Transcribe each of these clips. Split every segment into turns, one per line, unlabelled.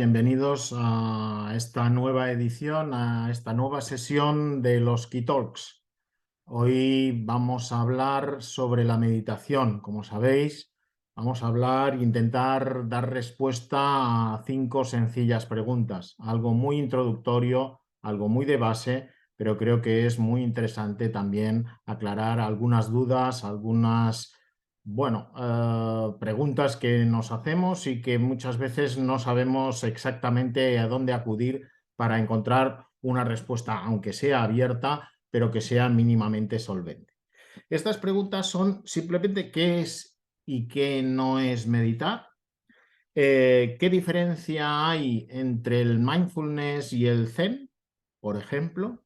bienvenidos a esta nueva edición, a esta nueva sesión de los Key Talks. Hoy vamos a hablar sobre la meditación. Como sabéis, vamos a hablar e intentar dar respuesta a 5 sencillas preguntas. Algo muy introductorio, algo muy de base, pero creo que es muy interesante también aclarar algunas dudas, algunas preguntas que nos hacemos y que muchas veces no sabemos exactamente a dónde acudir para encontrar una respuesta, aunque sea abierta, pero que sea mínimamente solvente. Estas preguntas son simplemente qué es y qué no es meditar, qué diferencia hay entre el mindfulness y el Zen, por ejemplo,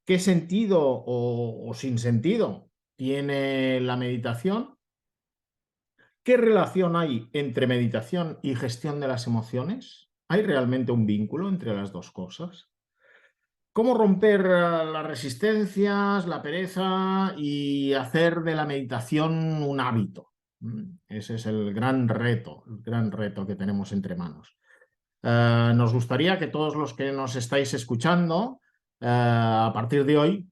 qué sentido o sin sentido tiene la meditación. ¿Qué relación hay entre meditación y gestión de las emociones? ¿Hay realmente un vínculo entre las dos cosas? ¿Cómo romper las resistencias, la pereza y hacer de la meditación un hábito? Ese es el gran reto que tenemos entre manos. Nos gustaría que todos los que nos estáis escuchando, a partir de hoy,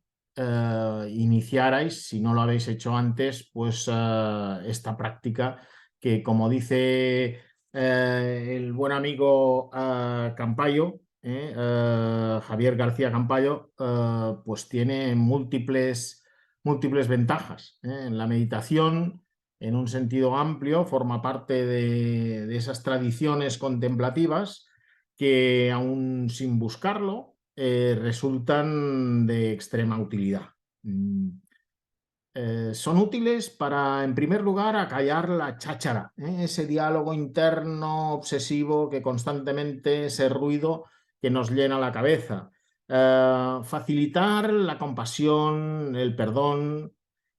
iniciarais, si no lo habéis hecho antes, pues esta práctica que, como dice el buen amigo Campayo, Javier García Campayo, pues tiene múltiples ventajas. En la meditación, en un sentido amplio, forma parte de esas tradiciones contemplativas que, aún sin buscarlo, resultan de extrema utilidad. Son útiles para, en primer lugar, acallar la cháchara, ese diálogo interno obsesivo que constantemente, ese ruido que nos llena la cabeza. Facilitar la compasión, el perdón,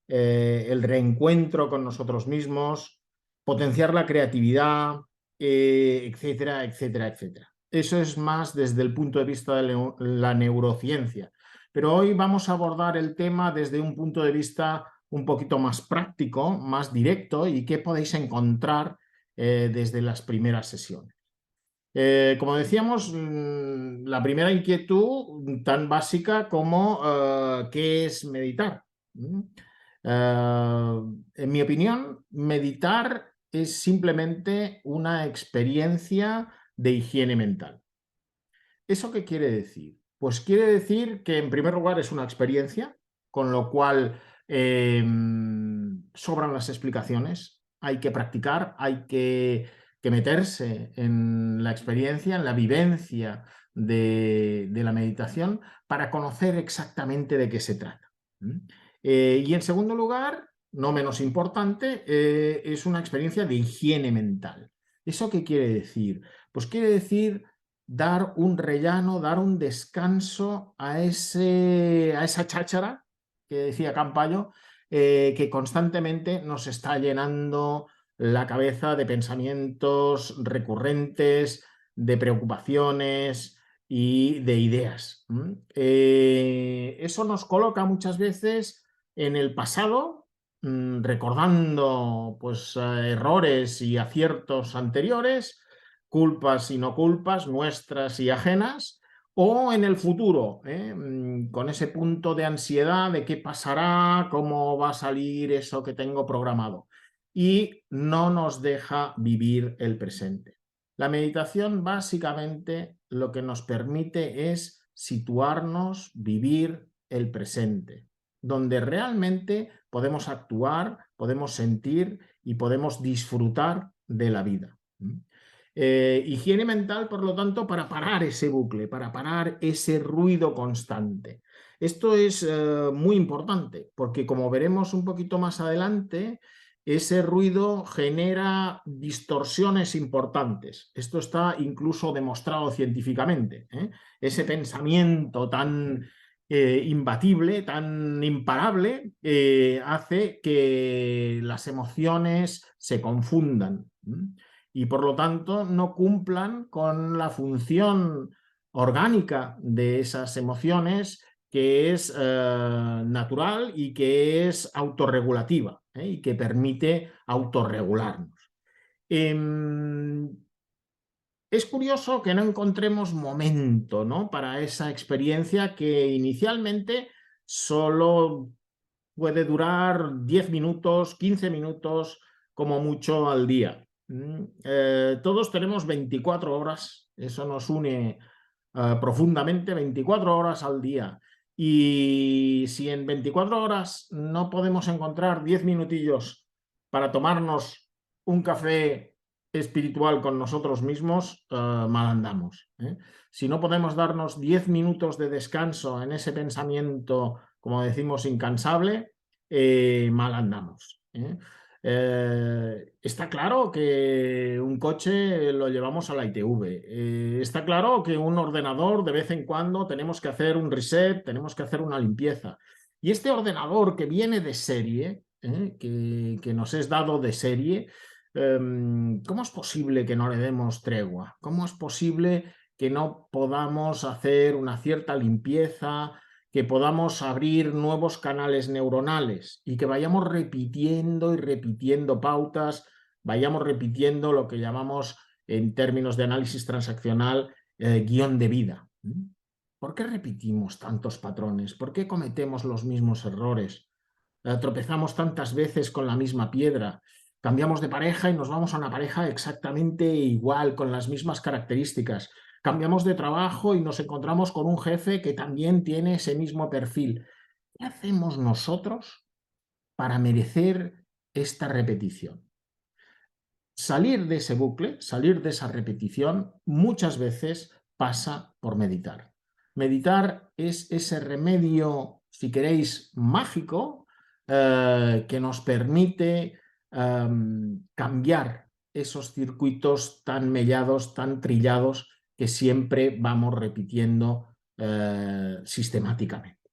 el reencuentro con nosotros mismos, potenciar la creatividad, etcétera, etcétera, etcétera. Eso es más desde el punto de vista de la neurociencia. Pero hoy vamos a abordar el tema desde un punto de vista un poquito más práctico, más directo, y qué podéis encontrar desde las primeras sesiones. Como decíamos, la primera inquietud tan básica como ¿qué es meditar? En mi opinión, meditar es simplemente una experiencia de higiene mental. ¿Eso qué quiere decir? Pues quiere decir que, en primer lugar, es una experiencia, con lo cual sobran las explicaciones. Hay que practicar, hay que meterse en la experiencia, en la vivencia de la meditación para conocer exactamente de qué se trata. Y en segundo lugar, no menos importante, es una experiencia de higiene mental. ¿Eso qué quiere decir? Pues quiere decir dar un rellano, dar un descanso a esa cháchara que decía Campayo, que constantemente nos está llenando la cabeza de pensamientos recurrentes, de preocupaciones y de ideas. Eso nos coloca muchas veces en el pasado, recordando pues, errores y aciertos anteriores, culpas y no culpas, nuestras y ajenas, o en el futuro, con ese punto de ansiedad de qué pasará, cómo va a salir eso que tengo programado, y no nos deja vivir el presente. La meditación básicamente lo que nos permite es situarnos, vivir el presente, donde realmente podemos actuar, podemos sentir y podemos disfrutar de la vida. Higiene mental, por lo tanto, para parar ese bucle, para parar ese ruido constante. Esto es muy importante porque, como veremos un poquito más adelante, ese ruido genera distorsiones importantes. Esto está incluso demostrado científicamente. Ese pensamiento tan imbatible, tan imparable, hace que las emociones se confundan y, por lo tanto, no cumplan con la función orgánica de esas emociones, que es natural y que es autorregulativa, y que permite autorregularnos. Es curioso que no encontremos momento, ¿no?, para esa experiencia que inicialmente solo puede durar 10 minutos, 15 minutos, como mucho al día. Todos tenemos 24 horas, eso nos une profundamente, 24 horas al día. Y si en 24 horas no podemos encontrar 10 minutillos para tomarnos un café espiritual con nosotros mismos, mal andamos, ¿eh? Si no podemos darnos 10 minutos de descanso en ese pensamiento, como decimos, incansable, mal andamos, ¿eh? Está claro que un coche lo llevamos a la ITV. Está claro que un ordenador de vez en cuando tenemos que hacer un reset, tenemos que hacer una limpieza. Y este ordenador que viene de serie, que nos es dado de serie, ¿cómo es posible que no le demos tregua? ¿Cómo es posible que no podamos hacer una cierta limpieza, que podamos abrir nuevos canales neuronales y que vayamos repitiendo y repitiendo pautas, vayamos repitiendo lo que llamamos en términos de análisis transaccional guión de vida? ¿Por qué repetimos tantos patrones? ¿Por qué cometemos los mismos errores? Tropezamos tantas veces con la misma piedra. Cambiamos de pareja y nos vamos a una pareja exactamente igual, con las mismas características. Cambiamos de trabajo y nos encontramos con un jefe que también tiene ese mismo perfil. ¿Qué hacemos nosotros para merecer esta repetición? Salir de ese bucle, salir de esa repetición, muchas veces pasa por meditar. Meditar es ese remedio, si queréis, mágico, que nos permite cambiar esos circuitos tan mellados, tan trillados, que siempre vamos repitiendo sistemáticamente.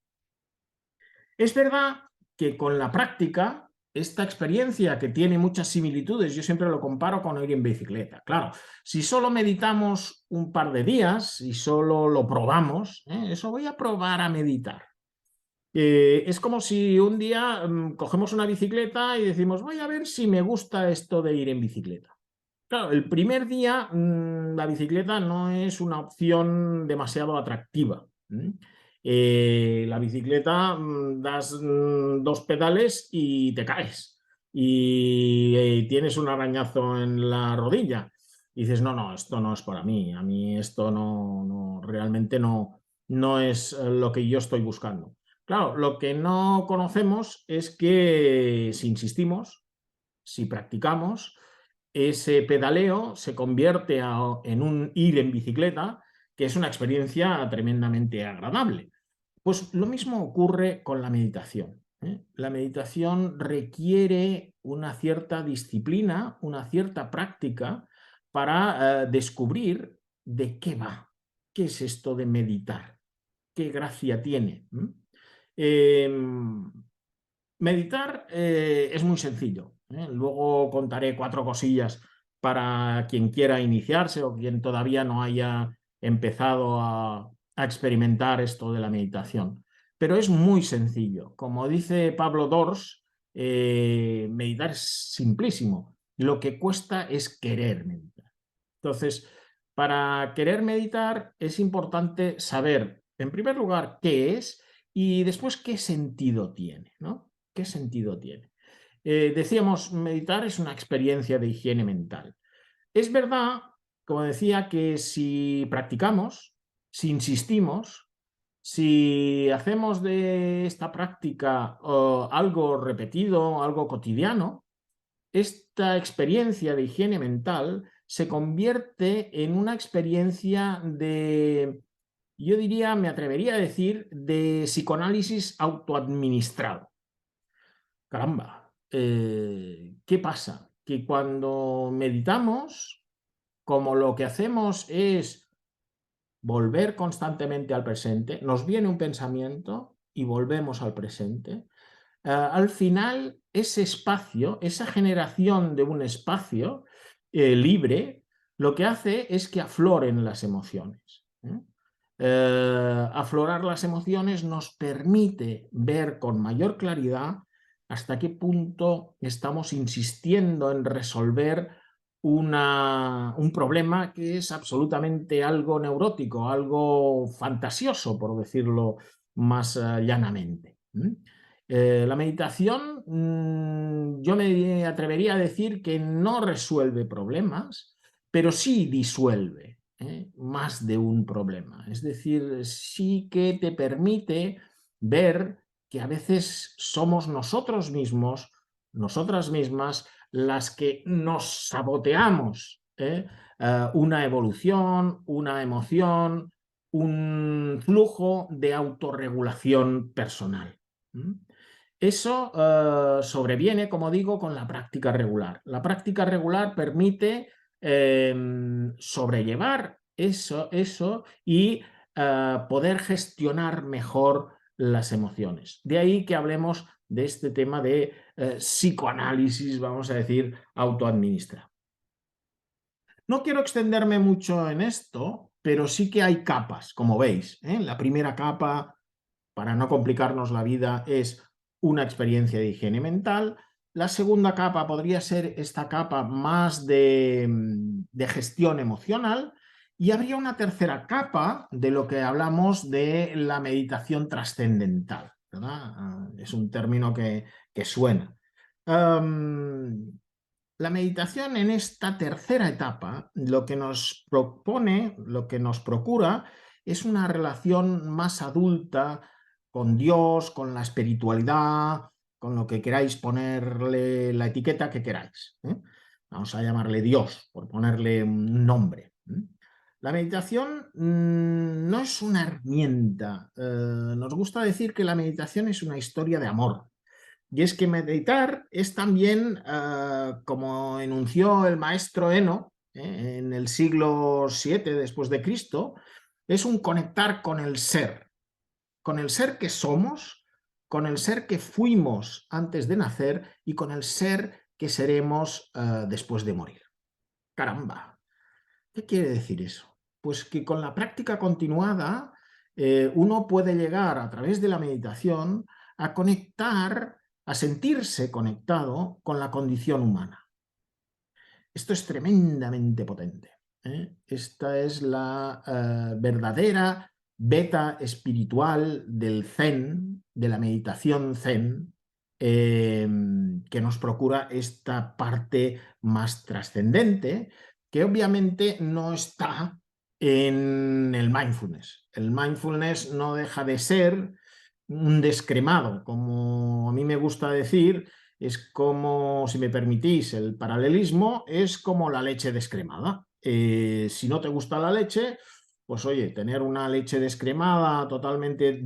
Es verdad que con la práctica, esta experiencia, que tiene muchas similitudes, yo siempre lo comparo con ir en bicicleta. Claro, si solo meditamos un par de días y solo lo probamos, eso voy a probar a meditar. Es como si un día cogemos una bicicleta y decimos, voy a ver si me gusta esto de ir en bicicleta. Claro, el primer día la bicicleta no es una opción demasiado atractiva. La bicicleta das 2 pedales y te caes y tienes un arañazo en la rodilla. Y dices, no, esto no es para mí, a mí esto realmente no es lo que yo estoy buscando. Claro, lo que no conocemos es que si insistimos, si practicamos, ese pedaleo se convierte en un ir en bicicleta, que es una experiencia tremendamente agradable. Pues lo mismo ocurre con la meditación, ¿eh? La meditación requiere una cierta disciplina, una cierta práctica para descubrir de qué va, qué es esto de meditar, qué gracia tiene. Meditar es muy sencillo, ¿eh? Luego contaré 4 cosillas para quien quiera iniciarse o quien todavía no haya empezado a experimentar esto de la meditación. Pero es muy sencillo. Como dice Pablo Dors, meditar es simplísimo. Lo que cuesta es querer meditar. Entonces, para querer meditar es importante saber, en primer lugar, qué es y después qué sentido tiene, ¿no? ¿Qué sentido tiene? Decíamos, meditar es una experiencia de higiene mental. Es verdad, como decía, que si practicamos, si insistimos, si hacemos de esta práctica algo repetido, algo cotidiano, esta experiencia de higiene mental se convierte en una experiencia de, yo diría, me atrevería a decir, de psicoanálisis autoadministrado. Caramba, ¿qué pasa? Que cuando meditamos, como lo que hacemos es volver constantemente al presente, nos viene un pensamiento y volvemos al presente, al final ese espacio, esa generación de un espacio libre, lo que hace es que afloren las emociones. Aflorar las emociones nos permite ver con mayor claridad hasta qué punto estamos insistiendo en resolver un problema que es absolutamente algo neurótico, algo fantasioso, por decirlo más llanamente. La meditación, yo me atrevería a decir que no resuelve problemas, pero sí disuelve más de un problema. Es decir, sí que te permite ver que a veces somos nosotros mismos, nosotras mismas, las que nos saboteamos una evolución, una emoción, un flujo de autorregulación personal. Eso sobreviene, como digo, con la práctica regular. La práctica regular permite sobrellevar eso y poder gestionar mejor las emociones. De ahí que hablemos de este tema de psicoanálisis, vamos a decir, autoadministrado. No quiero extenderme mucho en esto, pero sí que hay capas, como veis. La primera capa, para no complicarnos la vida, es una experiencia de higiene mental. La segunda capa podría ser esta capa más de gestión emocional. Y habría una tercera capa de lo que hablamos de la meditación trascendental, ¿verdad? Es un término que suena. La meditación en esta tercera etapa lo que nos propone, lo que nos procura, es una relación más adulta con Dios, con la espiritualidad, con lo que queráis ponerle la etiqueta que queráis. Vamos a llamarle Dios, por ponerle un nombre. La meditación no es una herramienta. Nos gusta decir que la meditación es una historia de amor. Y es que meditar es también, como enunció el maestro Eno en el siglo VII después de Cristo, es un conectar con el ser que somos, con el ser que fuimos antes de nacer y con el ser que seremos después de morir. Caramba, ¿qué quiere decir eso? Pues que con la práctica continuada uno puede llegar a través de la meditación a conectar, a sentirse conectado con la condición humana. Esto es tremendamente potente. Esta es la verdadera beta espiritual del Zen, de la meditación Zen, que nos procura esta parte más trascendente, que obviamente no está en el mindfulness. El mindfulness no deja de ser un descremado, como a mí me gusta decir, es como, si me permitís el paralelismo, es como la leche descremada. Si no te gusta la leche, pues oye, tener una leche descremada totalmente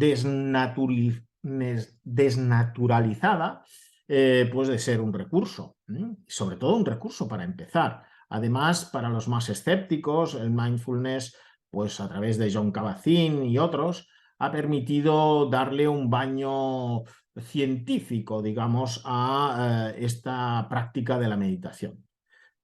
desnaturalizada puede ser un recurso, sobre todo un recurso para empezar. Además, para los más escépticos, el mindfulness, pues a través de John Kabat-Zinn y otros, ha permitido darle un baño científico, digamos, a esta práctica de la meditación.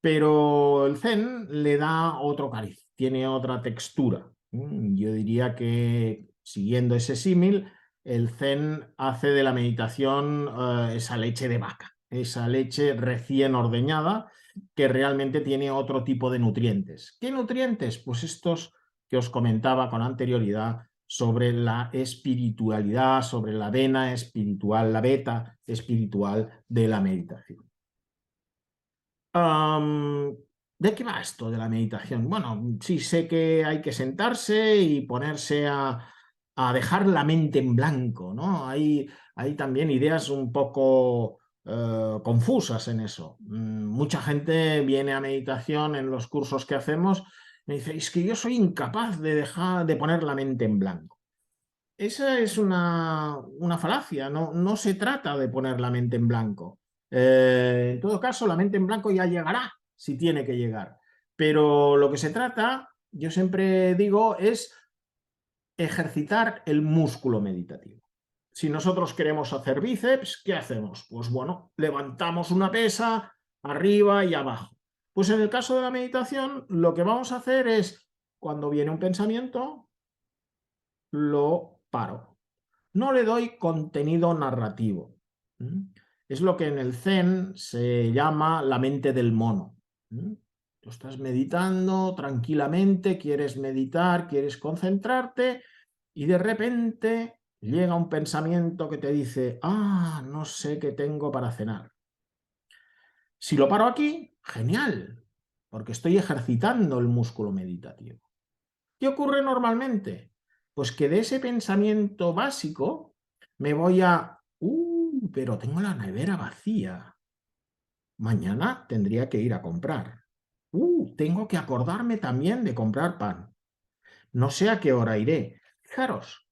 Pero el Zen le da otro cariz, tiene otra textura. Yo diría que, siguiendo ese símil, el Zen hace de la meditación esa leche de vaca, esa leche recién ordeñada que realmente tiene otro tipo de nutrientes. ¿Qué nutrientes? Pues estos que os comentaba con anterioridad sobre la espiritualidad, sobre la vena espiritual, la beta espiritual de la meditación. ¿De qué va esto de la meditación? Bueno, sí sé que hay que sentarse y ponerse a dejar la mente en blanco, ¿no? Hay también ideas un poco confusas en eso. Mucha gente viene a meditación en los cursos que hacemos y me dice, es que yo soy incapaz de dejar de poner la mente en blanco. Esa es una falacia, no se trata de poner la mente en blanco. En todo caso, la mente en blanco ya llegará, si tiene que llegar. Pero lo que se trata, yo siempre digo, es ejercitar el músculo meditativo. Si nosotros queremos hacer bíceps, ¿qué hacemos? Pues bueno, levantamos una pesa arriba y abajo. Pues en el caso de la meditación, lo que vamos a hacer es, cuando viene un pensamiento, lo paro. No le doy contenido narrativo. Es lo que en el Zen se llama la mente del mono. Tú estás meditando tranquilamente, quieres meditar, quieres concentrarte y de repente llega un pensamiento que te dice, no sé qué tengo para cenar. Si lo paro aquí, genial, porque estoy ejercitando el músculo meditativo. ¿Qué ocurre normalmente? Pues que de ese pensamiento básico me voy a, pero tengo la nevera vacía. Mañana tendría que ir a comprar. Tengo que acordarme también de comprar pan. No sé a qué hora iré. Fijaros,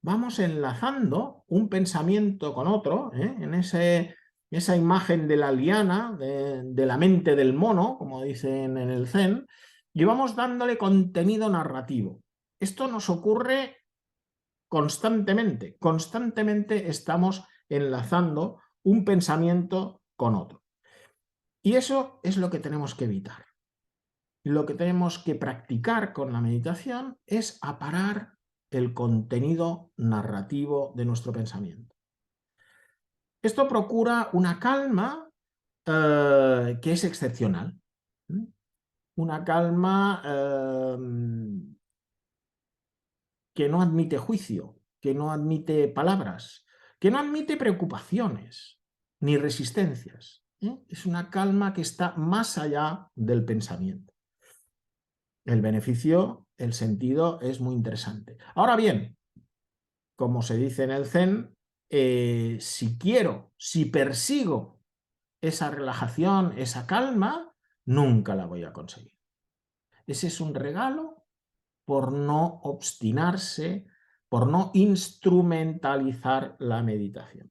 vamos enlazando un pensamiento con otro, en esa imagen de la liana, de la mente del mono, como dicen en el Zen, y vamos dándole contenido narrativo. Esto nos ocurre constantemente. Constantemente estamos enlazando un pensamiento con otro. Y eso es lo que tenemos que evitar. Lo que tenemos que practicar con la meditación es aparar el contenido narrativo de nuestro pensamiento. Esto procura una calma que es excepcional. Una calma que no admite juicio, que no admite palabras, que no admite preocupaciones ni resistencias. Es una calma que está más allá del pensamiento. El beneficio, el sentido es muy interesante. Ahora bien, como se dice en el Zen, si persigo esa relajación, esa calma, nunca la voy a conseguir. Ese es un regalo por no obstinarse, por no instrumentalizar la meditación.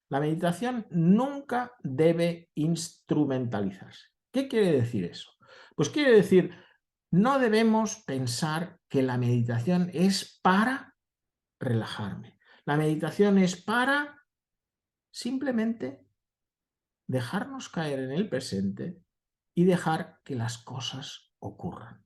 La meditación nunca debe instrumentalizarse. ¿Qué quiere decir eso? Pues quiere decir, no debemos pensar que la meditación es para relajarme. La meditación es para simplemente dejarnos caer en el presente y dejar que las cosas ocurran.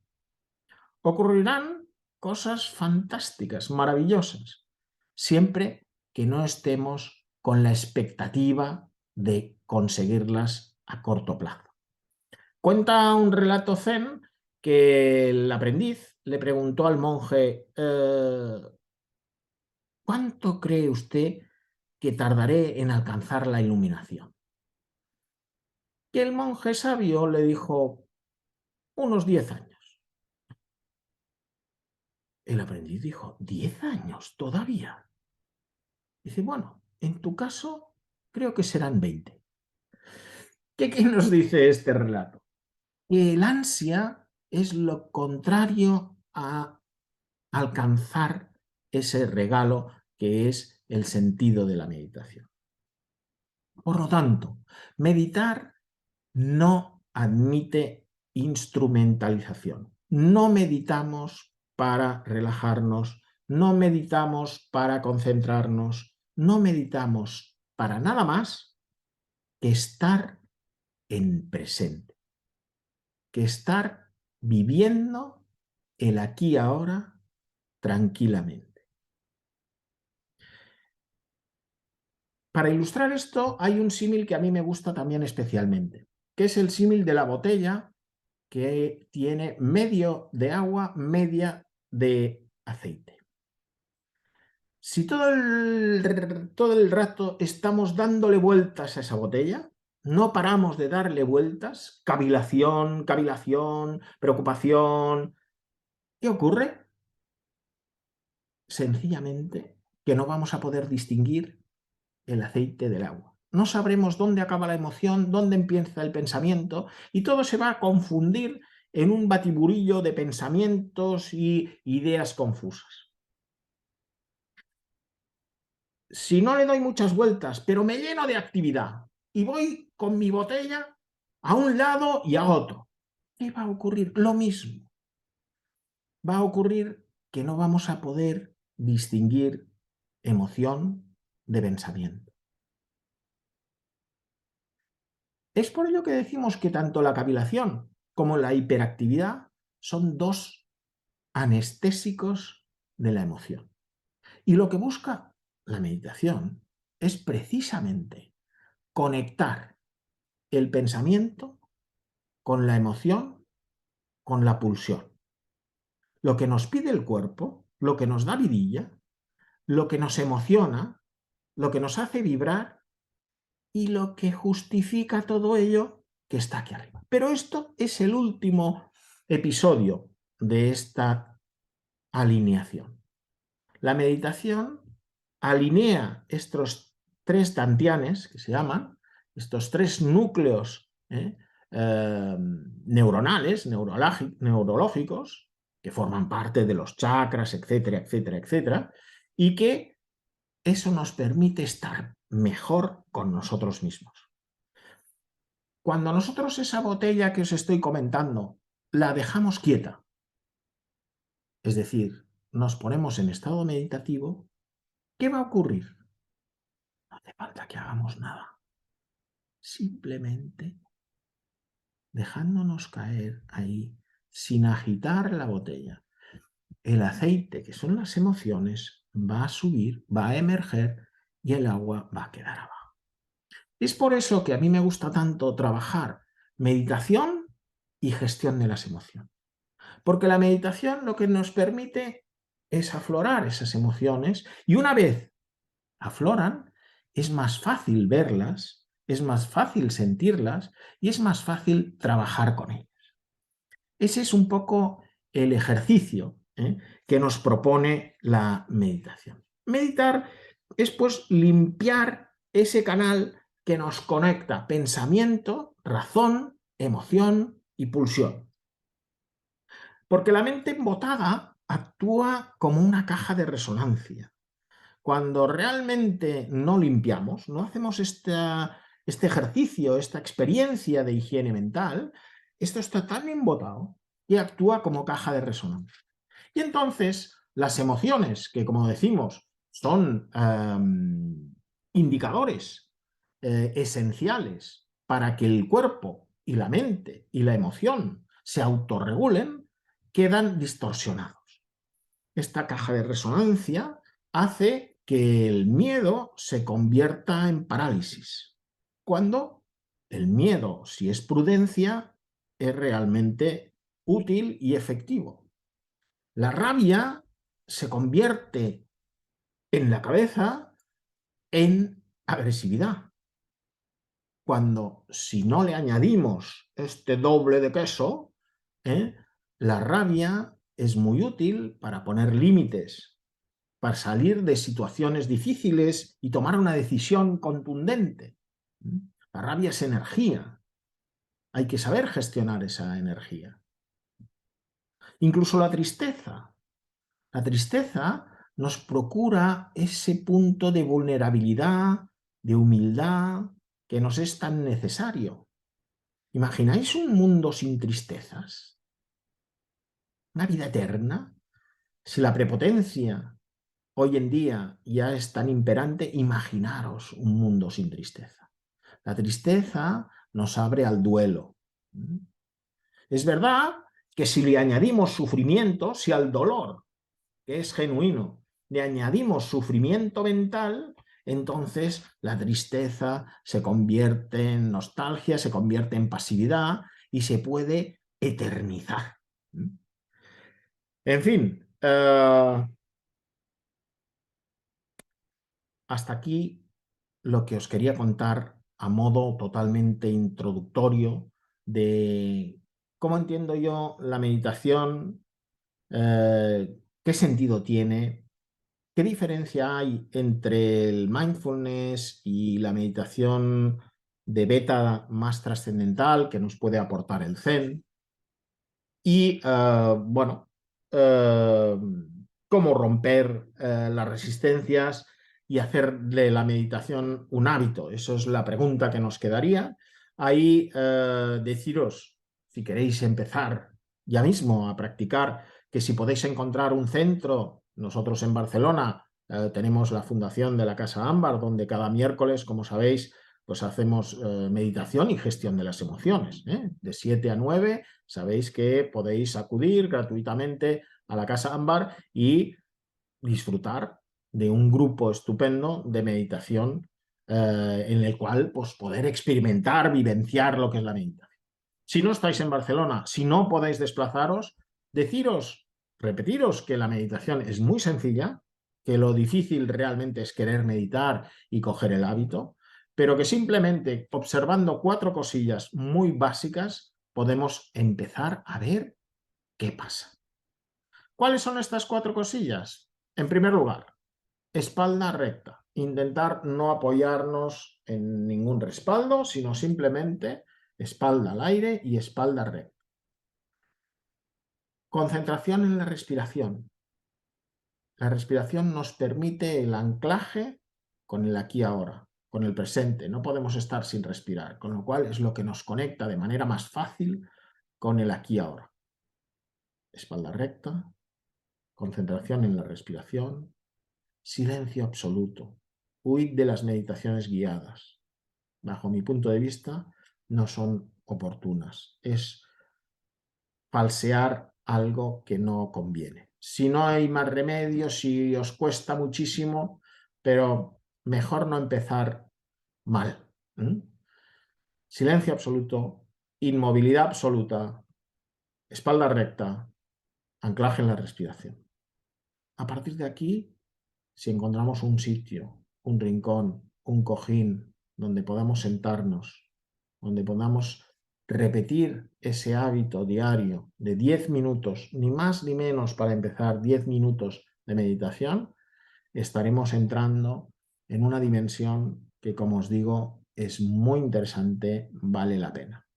Ocurrirán cosas fantásticas, maravillosas, siempre que no estemos con la expectativa de conseguirlas a corto plazo. Cuenta un relato zen que el aprendiz le preguntó al monje, ¿cuánto cree usted que tardaré en alcanzar la iluminación? Y el monje sabio le dijo, unos 10 años. El aprendiz dijo, ¿10 años todavía? Dice, bueno, en tu caso creo que serán 20. ¿Qué nos dice este relato? Que el ansia es lo contrario a alcanzar ese regalo que es el sentido de la meditación. Por lo tanto, meditar no admite instrumentalización. No meditamos para relajarnos, no meditamos para concentrarnos, no meditamos para nada más que estar en presente, que estar viviendo el aquí y ahora tranquilamente. Para ilustrar esto hay un símil que a mí me gusta también especialmente, que es el símil de la botella que tiene medio de agua, media de aceite. Si todo el rato estamos dándole vueltas a esa botella, no paramos de darle vueltas, cavilación, cavilación, preocupación, ¿qué ocurre? Sencillamente que no vamos a poder distinguir el aceite del agua. No sabremos dónde acaba la emoción, dónde empieza el pensamiento y todo se va a confundir en un batiburillo de pensamientos y ideas confusas. Si no le doy muchas vueltas, pero me lleno de actividad y voy con mi botella a un lado y a otro, ¿qué va a ocurrir? Lo mismo. Va a ocurrir que no vamos a poder distinguir emoción de pensamiento. Es por ello que decimos que tanto la cavilación como la hiperactividad son dos anestésicos de la emoción. Y lo que busca la meditación es precisamente conectar el pensamiento con la emoción con la pulsión. Lo que nos pide el cuerpo, lo que nos da vidilla, lo que nos emociona, lo que nos hace vibrar y lo que justifica todo ello que está aquí arriba. Pero esto es el último episodio de esta alineación. La meditación alinea estos tres dantianes, que se llaman, estos tres núcleos neuronales, neurológicos, que forman parte de los chakras, etcétera, etcétera, etcétera, y que eso nos permite estar mejor con nosotros mismos. Cuando nosotros esa botella que os estoy comentando la dejamos quieta, es decir, nos ponemos en estado meditativo, ¿qué va a ocurrir? No hace falta que hagamos nada. Simplemente dejándonos caer ahí, sin agitar la botella. El aceite, que son las emociones, va a subir, va a emerger y el agua va a quedar abajo. Es por eso que a mí me gusta tanto trabajar meditación y gestión de las emociones. Porque la meditación lo que nos permite es aflorar esas emociones y una vez afloran, es más fácil verlas, es más fácil sentirlas y es más fácil trabajar con ellas. Ese es un poco el ejercicio que nos propone la meditación. Meditar es pues limpiar ese canal que nos conecta pensamiento, razón, emoción y pulsión. Porque la mente embotada actúa como una caja de resonancia. Cuando realmente no limpiamos, no hacemos este ejercicio, esta experiencia de higiene mental, esto está tan embotado y actúa como caja de resonancia. Y entonces las emociones, que como decimos son indicadores esenciales para que el cuerpo y la mente y la emoción se autorregulen, quedan distorsionados. Esta caja de resonancia hace que el miedo se convierta en parálisis, cuando el miedo, si es prudencia, es realmente útil y efectivo. La rabia se convierte en la cabeza en agresividad, cuando si no le añadimos este doble de queso, la rabia es muy útil para poner límites, para salir de situaciones difíciles y tomar una decisión contundente. La rabia es energía. Hay que saber gestionar esa energía. Incluso la tristeza. La tristeza nos procura ese punto de vulnerabilidad, de humildad, que nos es tan necesario. ¿Imagináis un mundo sin tristezas? ¿Una vida eterna? Si la prepotencia hoy en día ya es tan imperante, imaginaros un mundo sin tristeza. La tristeza nos abre al duelo. Es verdad que si le añadimos sufrimiento, si al dolor, que es genuino, le añadimos sufrimiento mental, entonces la tristeza se convierte en nostalgia, se convierte en pasividad y se puede eternizar. En fin, hasta aquí lo que os quería contar a modo totalmente introductorio de cómo entiendo yo la meditación, qué sentido tiene, qué diferencia hay entre el mindfulness y la meditación de beta más trascendental que nos puede aportar el Zen y, bueno, cómo romper las resistencias y hacer de la meditación un hábito. Eso es la pregunta que nos quedaría. Ahí deciros, si queréis empezar ya mismo a practicar, que si podéis encontrar un centro, nosotros en Barcelona tenemos la fundación de la Casa Ámbar, donde cada miércoles, como sabéis, pues hacemos meditación y gestión de las emociones. De 7 a 9 sabéis que podéis acudir gratuitamente a la Casa Ámbar y disfrutar de un grupo estupendo de meditación en el cual pues, poder experimentar, vivenciar lo que es la meditación. Si no estáis en Barcelona, si no podéis desplazaros, repetiros que la meditación es muy sencilla, que lo difícil realmente es querer meditar y coger el hábito, pero que simplemente observando 4 cosillas muy básicas podemos empezar a ver qué pasa. ¿Cuáles son estas 4 cosillas? En primer lugar, espalda recta. Intentar no apoyarnos en ningún respaldo, sino simplemente espalda al aire y espalda recta. Concentración en la respiración. La respiración nos permite el anclaje con el aquí y ahora, con el presente. No podemos estar sin respirar, con lo cual es lo que nos conecta de manera más fácil con el aquí y ahora. Espalda recta, concentración en la respiración, silencio absoluto. Huid de las meditaciones guiadas. Bajo mi punto de vista, no son oportunas. Es falsear algo que no conviene. Si no hay más remedio, si os cuesta muchísimo, pero mejor no empezar mal. Silencio absoluto, inmovilidad absoluta, espalda recta, anclaje en la respiración. A partir de aquí, si encontramos un sitio, un rincón, un cojín donde podamos sentarnos, donde podamos repetir ese hábito diario de 10 minutos, ni más ni menos para empezar 10 minutos de meditación, estaremos entrando en una dimensión que, como os digo, es muy interesante, vale la pena.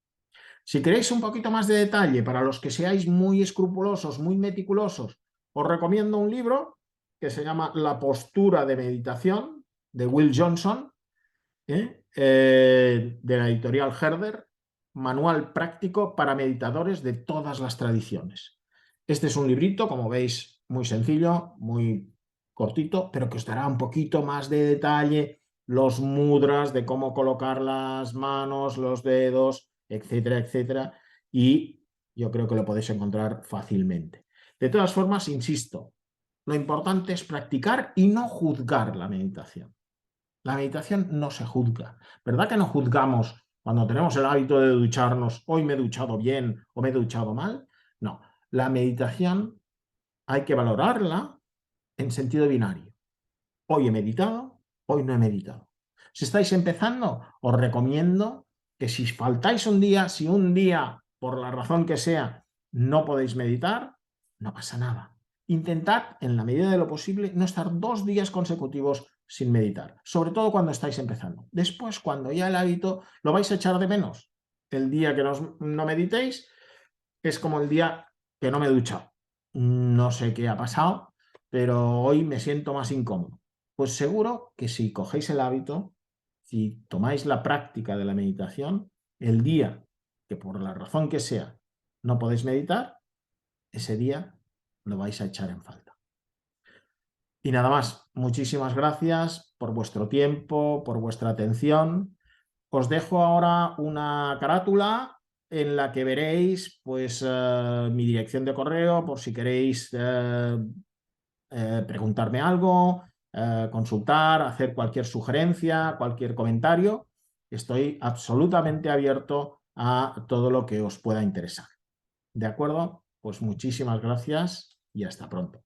Si queréis un poquito más de detalle, para los que seáis muy escrupulosos, muy meticulosos, os recomiendo un libro que se llama La postura de meditación, de Will Johnson, de la editorial Herder, manual práctico para meditadores de todas las tradiciones. Este es un librito, como veis, muy sencillo, muy cortito, pero que os dará un poquito más de detalle, los mudras, de cómo colocar las manos, los dedos, etcétera, etcétera, y yo creo que lo podéis encontrar fácilmente. De todas formas, insisto, lo importante es practicar y no juzgar la meditación. La meditación no se juzga. ¿Verdad que no juzgamos cuando tenemos el hábito de ducharnos, hoy me he duchado bien o me he duchado mal? No, la meditación hay que valorarla en sentido binario. Hoy he meditado, hoy no he meditado. Si estáis empezando, os recomiendo que si faltáis un día, si un día, por la razón que sea, no podéis meditar, no pasa nada. Intentad, en la medida de lo posible, no estar 2 días consecutivos sin meditar, sobre todo cuando estáis empezando. Después, cuando ya el hábito lo vais a echar de menos, el día que no meditéis es como el día que no me he duchado. No sé qué ha pasado, pero hoy me siento más incómodo. Pues seguro que si cogéis el hábito, si tomáis la práctica de la meditación, el día que por la razón que sea no podéis meditar, ese día lo vais a echar en falta. Y nada más, muchísimas gracias por vuestro tiempo, por vuestra atención. Os dejo ahora una carátula en la que veréis pues, mi dirección de correo por si queréis preguntarme algo, consultar, hacer cualquier sugerencia, cualquier comentario. Estoy absolutamente abierto a todo lo que os pueda interesar. ¿De acuerdo? Pues muchísimas gracias y hasta pronto.